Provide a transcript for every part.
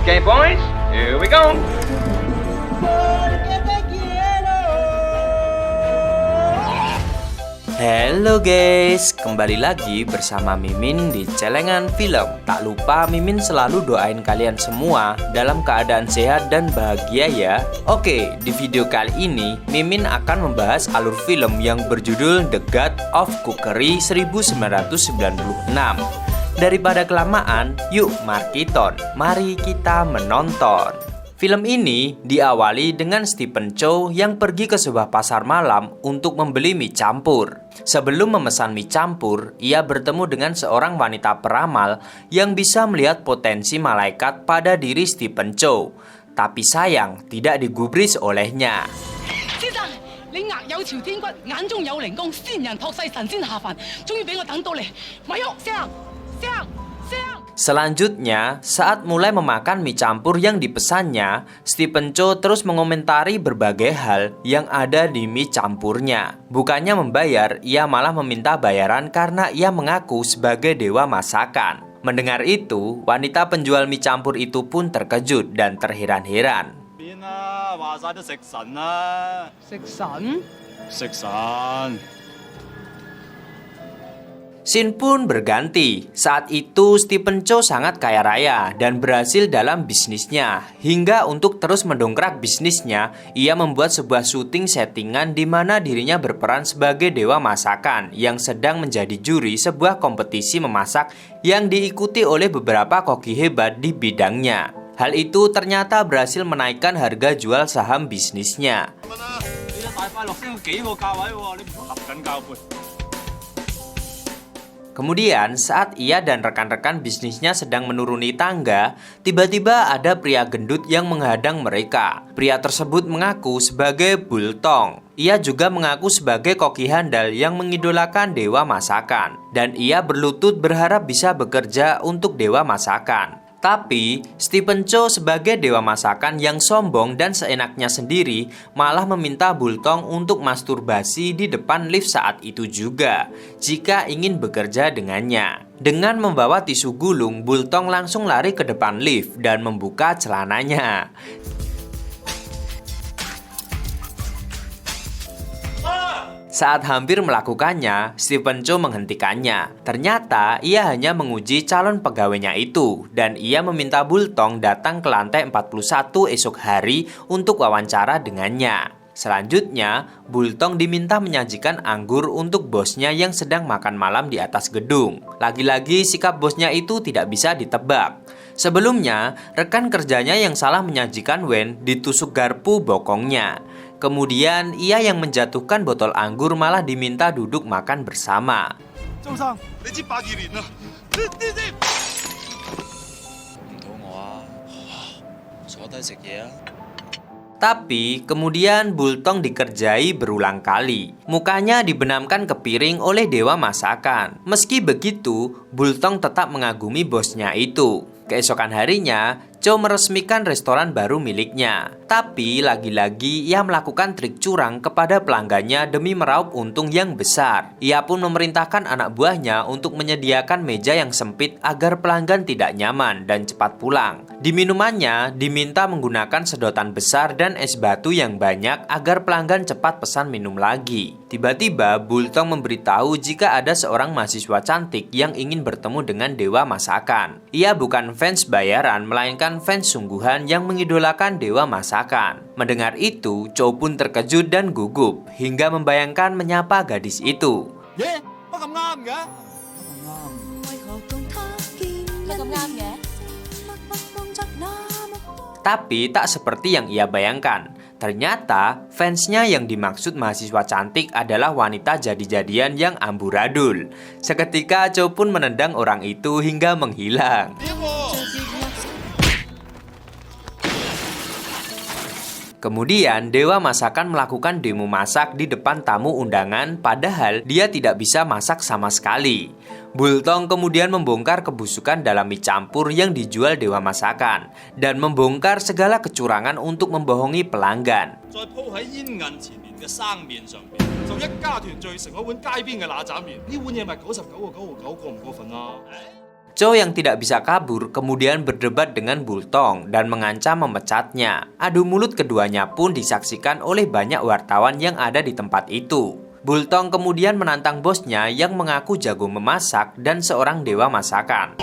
Okay, boys, here we go. Halo guys, kembali lagi bersama Mimin di Celengan Film. Tak lupa Mimin selalu doain kalian semua dalam keadaan sehat dan bahagia ya. Oke, di video kali ini Mimin akan membahas alur film yang berjudul The God of Cookery 1996. Daripada kelamaan, yuk mari kita menonton. Film ini diawali dengan Stephen Chow yang pergi ke sebuah pasar malam untuk membeli mie campur. Sebelum memesan mie campur, ia bertemu dengan seorang wanita peramal yang bisa melihat potensi malaikat pada diri Stephen Chow. Tapi sayang, tidak digubris olehnya. Selanjutnya, saat mulai memakan mie campur yang dipesannya, Stephen Chow terus mengomentari berbagai hal yang ada di mie campurnya. Bukannya membayar, ia malah meminta bayaran karena ia mengaku sebagai dewa masakan. Mendengar itu, wanita penjual mie campur itu pun terkejut dan terheran-heran. Scene pun berganti. Saat itu Stephen Chow sangat kaya raya dan berhasil dalam bisnisnya. Hingga untuk terus mendongkrak bisnisnya, ia membuat sebuah syuting settingan di mana dirinya berperan sebagai dewa masakan yang sedang menjadi juri sebuah kompetisi memasak yang diikuti oleh beberapa koki hebat di bidangnya. Hal itu ternyata berhasil menaikkan harga jual saham bisnisnya. Kemudian saat ia dan rekan-rekan bisnisnya sedang menuruni tangga, tiba-tiba ada pria gendut yang menghadang mereka. Pria tersebut mengaku sebagai Bultong. Ia juga mengaku sebagai koki handal yang mengidolakan dewa masakan. Dan ia berlutut berharap bisa bekerja untuk dewa masakan. Tapi, Stephen Chow sebagai dewa masakan yang sombong dan seenaknya sendiri malah meminta Bultong untuk masturbasi di depan lift saat itu juga, jika ingin bekerja dengannya. Dengan membawa tisu gulung, Bultong langsung lari ke depan lift dan membuka celananya. Saat hampir melakukannya, Stephen Chow menghentikannya. Ternyata ia hanya menguji calon pegawainya itu dan ia meminta Bultong datang ke lantai 41 esok hari untuk wawancara dengannya. Selanjutnya, Bultong diminta menyajikan anggur untuk bosnya yang sedang makan malam di atas gedung. Lagi-lagi sikap bosnya itu tidak bisa ditebak. Sebelumnya, rekan kerjanya yang salah menyajikan wen ditusuk garpu bokongnya. Kemudian ia yang menjatuhkan botol anggur malah diminta duduk makan bersama. Tapi kemudian Bultong dikerjai berulang kali. Mukanya dibenamkan ke piring oleh dewa masakan. Meski begitu, Bultong tetap mengagumi bosnya itu. Keesokan harinya, Chow meresmikan restoran baru miliknya. Tapi lagi-lagi ia melakukan trik curang kepada pelanggannya demi meraup untung yang besar. Ia pun memerintahkan anak buahnya untuk menyediakan meja yang sempit agar pelanggan tidak nyaman dan cepat pulang. Di minumannya diminta menggunakan sedotan besar dan es batu yang banyak agar pelanggan cepat pesan minum lagi. Tiba-tiba Bultong memberitahu jika ada seorang mahasiswa cantik yang ingin bertemu dengan dewa masakan. Ia bukan fans bayaran melainkan fans sungguhan yang mengidolakan dewa masakan. Mendengar itu, Chow pun terkejut dan gugup hingga membayangkan menyapa gadis itu. Tapi tak seperti yang ia bayangkan. Ternyata fansnya yang dimaksud mahasiswa cantik adalah wanita jadi-jadian yang amburadul. Seketika Chow pun menendang orang itu hingga menghilang. Kemudian dewa masakan melakukan demo masak di depan tamu undangan padahal dia tidak bisa masak sama sekali. Bultong kemudian membongkar kebusukan dalam mie campur yang dijual dewa masakan dan membongkar segala kecurangan untuk membohongi pelanggan. Cho yang tidak bisa kabur kemudian berdebat dengan Bultong dan mengancam memecatnya. Adu mulut keduanya pun disaksikan oleh banyak wartawan yang ada di tempat itu. Bultong kemudian menantang bosnya yang mengaku jago memasak dan seorang dewa masakan.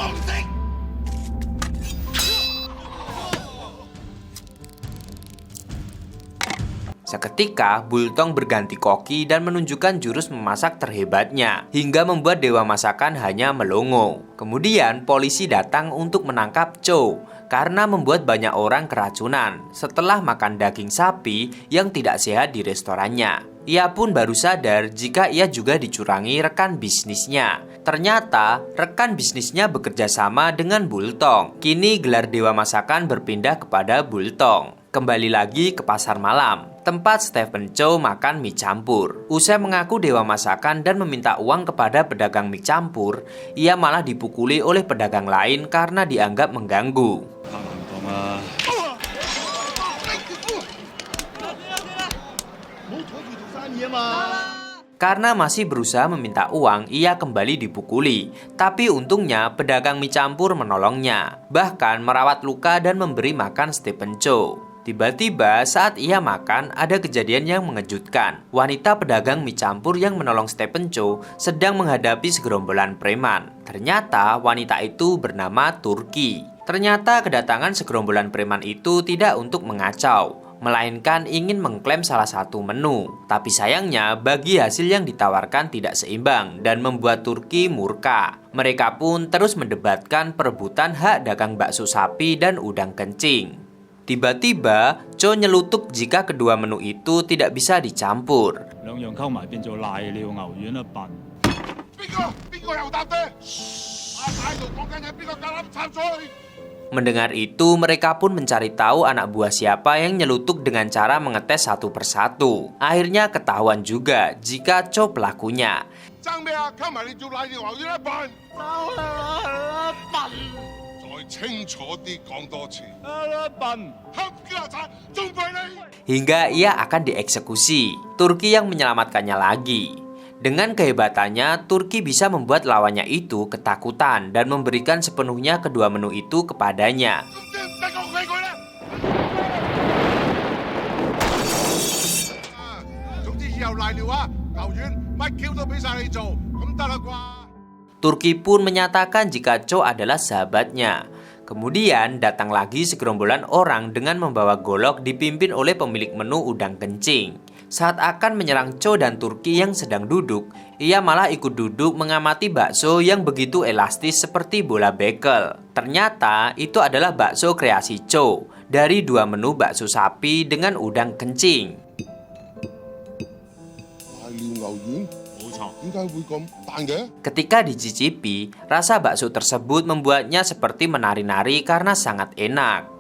Seketika, Bultong berganti koki dan menunjukkan jurus memasak terhebatnya, hingga membuat dewa masakan hanya melongo. Kemudian, polisi datang untuk menangkap Cho karena membuat banyak orang keracunan setelah makan daging sapi yang tidak sehat di restorannya. Ia pun baru sadar jika ia juga dicurangi rekan bisnisnya. Ternyata, rekan bisnisnya bekerja sama dengan Bultong. Kini gelar dewa masakan berpindah kepada Bultong. Kembali lagi ke pasar malam, tempat Stephen Cho makan mie campur. Usai mengaku dewa masakan dan meminta uang kepada pedagang mie campur, ia malah dipukuli oleh pedagang lain karena dianggap mengganggu. Karena masih berusaha meminta uang, ia kembali dipukuli. Tapi untungnya pedagang mie campur menolongnya, bahkan merawat luka dan memberi makan Stephen Cho. Tiba-tiba saat ia makan, ada kejadian yang mengejutkan. Wanita pedagang mie campur yang menolong Stephen Cho sedang menghadapi segerombolan preman. Ternyata wanita itu bernama Turki. Ternyata kedatangan segerombolan preman itu tidak untuk mengacau, melainkan ingin mengklaim salah satu menu. Tapi sayangnya bagi hasil yang ditawarkan tidak seimbang dan membuat Turki murka. Mereka pun terus mendebatkan perebutan hak dagang bakso sapi dan udang kencing. Tiba-tiba, Cho nyelutuk jika kedua menu itu tidak bisa dicampur. Mendengar itu, mereka pun mencari tahu anak buah siapa yang nyelutuk dengan cara mengetes satu persatu. Akhirnya ketahuan juga jika Cho pelakunya. Hingga ia akan dieksekusi. Turki yang menyelamatkannya lagi. Dengan kehebatannya, Turki bisa membuat lawannya itu ketakutan dan memberikan sepenuhnya kedua menu itu kepadanya. Turki pun menyatakan jika Cho adalah sahabatnya. Kemudian datang lagi segerombolan orang dengan membawa golok dipimpin oleh pemilik menu udang kencing. Saat akan menyerang Cho dan Turki yang sedang duduk, ia malah ikut duduk mengamati bakso yang begitu elastis seperti bola bekel. Ternyata itu adalah bakso kreasi Cho dari dua menu bakso sapi dengan udang kencing. Ketika dicicipi, rasa bakso tersebut membuatnya seperti menari-nari karena sangat enak.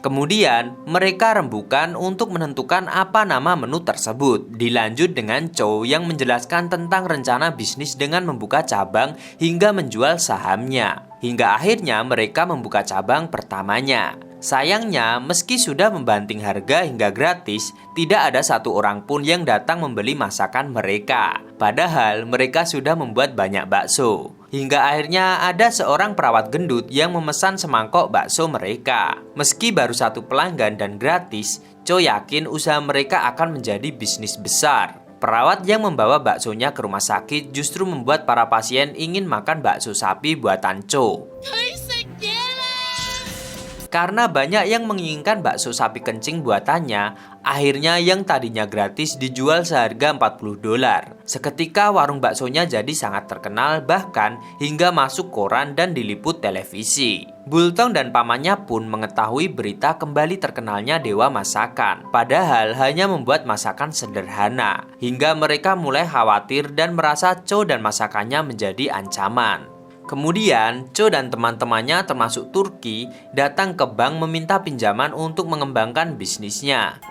Kemudian, mereka rembukan untuk menentukan apa nama menu tersebut. Dilanjut dengan Cho yang menjelaskan tentang rencana bisnis dengan membuka cabang hingga menjual sahamnya. Hingga akhirnya mereka membuka cabang pertamanya. Sayangnya, meski sudah membanting harga hingga gratis, tidak ada satu orang pun yang datang membeli masakan mereka. Padahal mereka sudah membuat banyak bakso. Hingga akhirnya ada seorang perawat gendut yang memesan semangkok bakso mereka. Meski baru satu pelanggan dan gratis, Cho yakin usaha mereka akan menjadi bisnis besar. Perawat yang membawa baksonya ke rumah sakit justru membuat para pasien ingin makan bakso sapi buatan Cho. Karena banyak yang menginginkan bakso sapi kencing buatannya, akhirnya yang tadinya gratis dijual seharga $40. Seketika warung baksonya jadi sangat terkenal, bahkan hingga masuk koran dan diliput televisi. Bultong dan pamannya pun mengetahui berita kembali terkenalnya dewa masakan, padahal hanya membuat masakan sederhana. Hingga mereka mulai khawatir dan merasa Cho dan masakannya menjadi ancaman. Kemudian, Cho dan teman-temannya termasuk Turki datang ke bank meminta pinjaman untuk mengembangkan bisnisnya.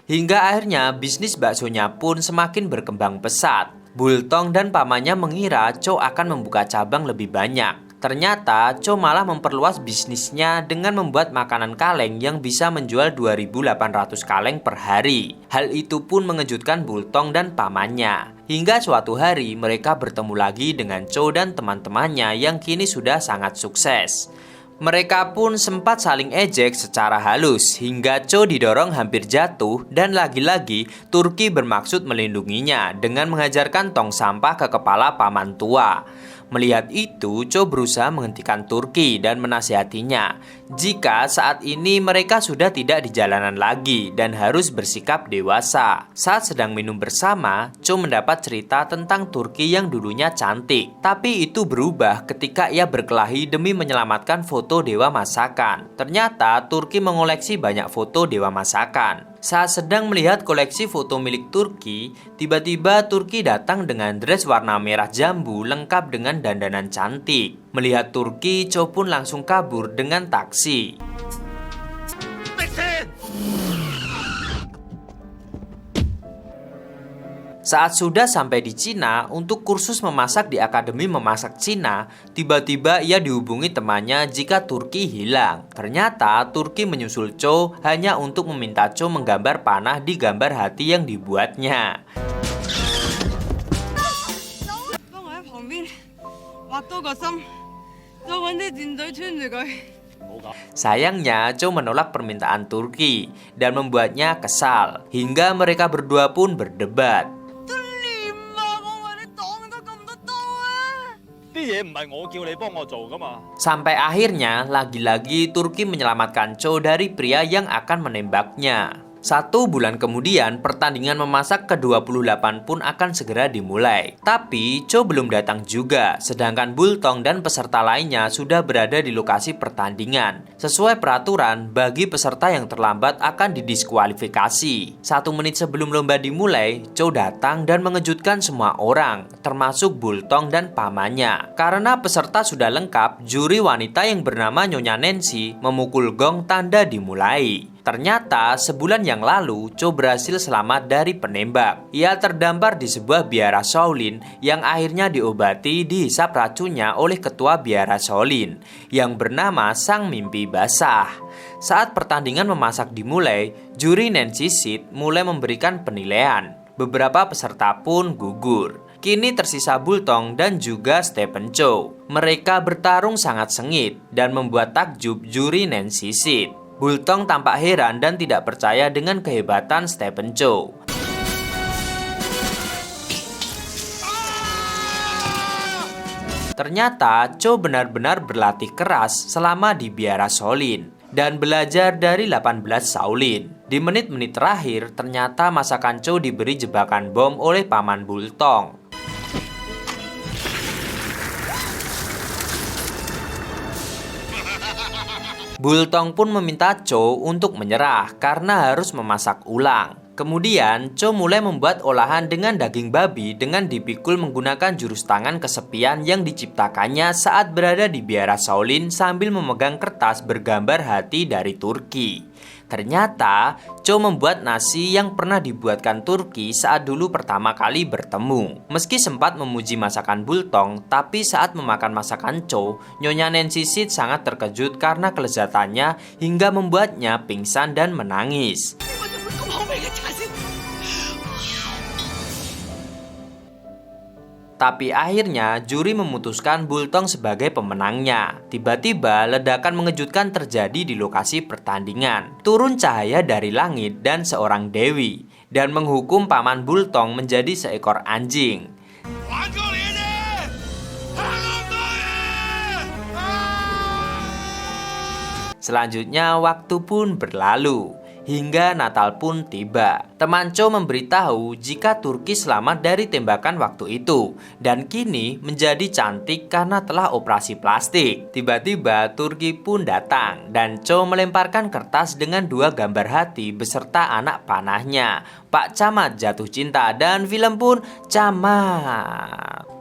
Hingga akhirnya bisnis baksonya pun semakin berkembang pesat. Bultong dan pamannya mengira Cho akan membuka cabang lebih banyak. Ternyata Cho malah memperluas bisnisnya dengan membuat makanan kaleng yang bisa menjual 2.800 kaleng per hari. Hal itu pun mengejutkan Bultong dan pamannya. Hingga suatu hari mereka bertemu lagi dengan Cho dan teman-temannya yang kini sudah sangat sukses. Mereka pun sempat saling ejek secara halus hingga Cho didorong hampir jatuh dan lagi-lagi Turki bermaksud melindunginya dengan mengajarkan tong sampah ke kepala paman tua. Melihat itu, Cho berusaha menghentikan Turki dan menasihatinya jika saat ini mereka sudah tidak di jalanan lagi dan harus bersikap dewasa. Saat sedang minum bersama, Cho mendapat cerita tentang Turki yang dulunya cantik. Tapi itu berubah ketika ia berkelahi demi menyelamatkan foto dewa masakan. Ternyata Turki mengoleksi banyak foto dewa masakan. Saat sedang melihat koleksi foto milik Turki, tiba-tiba Turki datang dengan dress warna merah jambu lengkap dengan dandanan cantik. Melihat Turki, Cho pun langsung kabur dengan taksi. Saat sudah sampai di Cina untuk kursus memasak di Akademi Memasak Cina, tiba-tiba ia dihubungi temannya jika Turki hilang. Ternyata Turki menyusul Cho hanya untuk meminta Cho menggambar panah di gambar hati yang dibuatnya. Sayangnya, Cho menolak permintaan Turki dan membuatnya kesal, hingga mereka berdua pun berdebat. Sampai akhirnya, lagi-lagi Turki menyelamatkan Cho dari pria yang akan menembaknya. 1 bulan kemudian, pertandingan memasak ke-28 pun akan segera dimulai. Tapi, Cho belum datang juga, sedangkan Bultong dan peserta lainnya sudah berada di lokasi pertandingan. Sesuai peraturan, bagi peserta yang terlambat akan didiskualifikasi. 1 menit sebelum lomba dimulai, Cho datang dan mengejutkan semua orang, termasuk Bultong dan pamannya. Karena peserta sudah lengkap, juri wanita yang bernama Nyonya Nancy memukul gong tanda dimulai. Ternyata sebulan yang lalu Cho berhasil selamat dari penembak. Ia terdampar di sebuah biara Shaolin yang akhirnya diobati dihisap racunnya oleh ketua biara Shaolin yang bernama Sang Mimpi Basah. Saat pertandingan memasak dimulai, juri Nancy Sid mulai memberikan penilaian. Beberapa peserta pun gugur. Kini tersisa Bultong dan juga Stephen Chow. Mereka bertarung sangat sengit dan membuat takjub juri Nancy Sid. Bultong tampak heran dan tidak percaya dengan kehebatan Stephen Chow. Ternyata Chow benar-benar berlatih keras selama di biara Shaolin dan belajar dari 18 Shaolin. Di menit-menit terakhir, ternyata masakan Chow diberi jebakan bom oleh paman Bultong. Bultong pun meminta Cho untuk menyerah karena harus memasak ulang. Kemudian, Cho mulai membuat olahan dengan daging babi dengan dipikul menggunakan jurus tangan kesepian yang diciptakannya saat berada di biara Shaolin sambil memegang kertas bergambar hati dari Turki. Ternyata, Cho membuat nasi yang pernah dibuatkan Turki saat dulu pertama kali bertemu. Meski sempat memuji masakan Bultong, tapi saat memakan masakan Cho, Nyonya Nancy Sid sangat terkejut karena kelezatannya hingga membuatnya pingsan dan menangis. Tapi akhirnya juri memutuskan Bultong sebagai pemenangnya. Tiba-tiba ledakan mengejutkan terjadi di lokasi pertandingan. Turun cahaya dari langit dan seorang dewi dan menghukum paman Bultong menjadi seekor anjing. Selanjutnya waktu pun berlalu. Hingga Natal pun tiba. Teman Cho memberitahu jika Turki selamat dari tembakan waktu itu dan kini menjadi cantik karena telah operasi plastik. Tiba-tiba Turki pun datang dan Cho melemparkan kertas dengan 2 gambar hati beserta anak panahnya. Pak Camat jatuh cinta dan film pun camat.